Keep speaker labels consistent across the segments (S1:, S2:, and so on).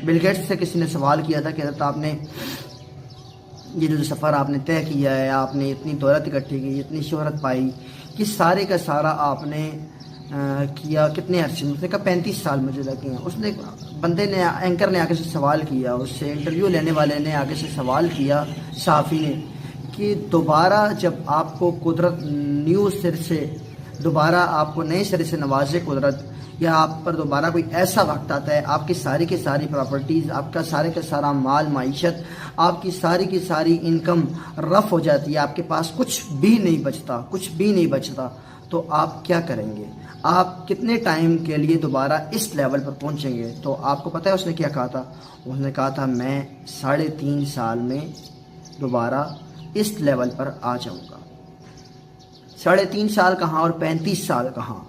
S1: Bill Gates سے کسی نے سوال کیا تھا کہ حضرت آپ نے یہ جو سفر آپ نے طے کیا ہے، آپ نے اتنی دولت اکٹھی کی، اتنی شہرت پائی، یہ سارے کا سارا آپ نے کیا کتنے عرصے میں؟ اس نے کہا 35 سال مجھے لگے ہیں۔ اس نے بندے نے، اینکر نے آگے سے سوال کیا، اس سے انٹرویو لینے والے نے آگے سے سوال کیا، صحافی نے، کہ دوبارہ جب آپ کو قدرت نیو سر سے دوبارہ آپ کو نئے سرے سے نوازے قدرت، یا آپ پر دوبارہ کوئی ایسا وقت آتا ہے، آپ کی ساری کی ساری پراپرٹیز، آپ کا سارے کا سارا مال معیشت، آپ کی ساری انکم رف ہو جاتی ہے، آپ کے پاس کچھ بھی نہیں بچتا، تو آپ کیا کریں گے؟ آپ کتنے ٹائم کے لیے دوبارہ اس لیول پر پہنچیں گے؟ تو آپ کو پتہ ہے اس نے کیا کہا تھا؟ اس نے کہا تھا میں 3.5 سال میں دوبارہ اس لیول پر آ جاؤں گا۔ 3.5 سال کہاں اور 35 سال کہاں؟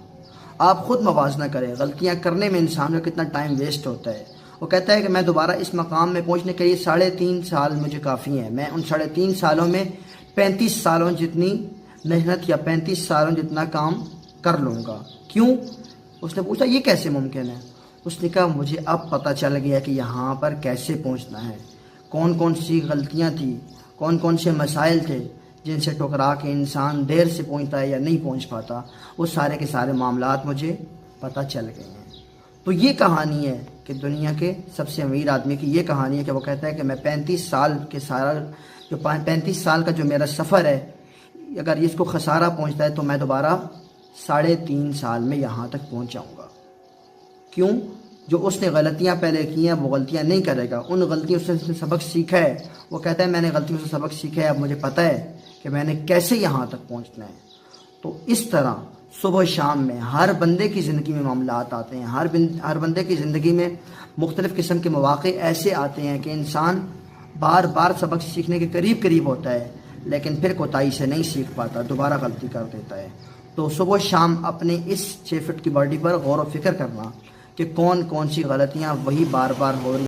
S1: آپ خود موازنہ کریں، غلطیاں کرنے میں انسان کا کتنا ٹائم ویسٹ ہوتا ہے۔ وہ کہتا ہے کہ میں دوبارہ اس مقام میں پہنچنے کے لیے 3.5 سال مجھے کافی ہیں، میں ان 3.5 سالوں میں 35 سالوں جتنی محنت یا 35 سالوں جتنا کام کر لوں گا۔ کیوں؟ اس نے پوچھا یہ کیسے ممکن ہے؟ اس نے کہا مجھے اب پتہ چل گیا کہ یہاں پر کیسے پہنچنا ہے، کون کون سی غلطیاں تھیں، کون کون سے مسائل تھے جن سے ٹکرا کے انسان دیر سے پہنچتا ہے یا نہیں پہنچ پاتا، وہ سارے کے سارے معاملات مجھے پتہ چل گئے ہیں۔ تو یہ کہانی ہے کہ دنیا کے سب سے امیر آدمی کی یہ کہانی ہے کہ وہ کہتا ہے کہ میں 35 سال کا جو میرا سفر ہے، اگر اس کو خسارہ پہنچتا ہے تو میں دوبارہ 3.5 سال میں یہاں تک پہنچ جاؤں گا۔ کیوں؟ جو اس نے غلطیاں پہلے کی ہیں وہ غلطیاں نہیں کرے گا، ان غلطیوں سے اس نے سبق سیکھا ہے۔ وہ کہتا ہے میں نے غلطیوں سے سبق سیکھا ہے، اب مجھے پتہ ہے کہ میں نے کیسے یہاں تک پہنچنا ہے۔ تو اس طرح صبح و شام میں ہر بندے کی زندگی میں معاملات آتے ہیں، ہر بندے کی زندگی میں مختلف قسم کے مواقع ایسے آتے ہیں کہ انسان بار بار سبق سیکھنے کے قریب ہوتا ہے، لیکن پھر کوتاہی سے نہیں سیکھ پاتا، دوبارہ غلطی کر دیتا ہے۔ تو صبح و شام اپنے اس 6 فٹ کی باڈی پر غور و فکر کرنا کہ کون کون سی غلطیاں وہی بار بار ہو رہی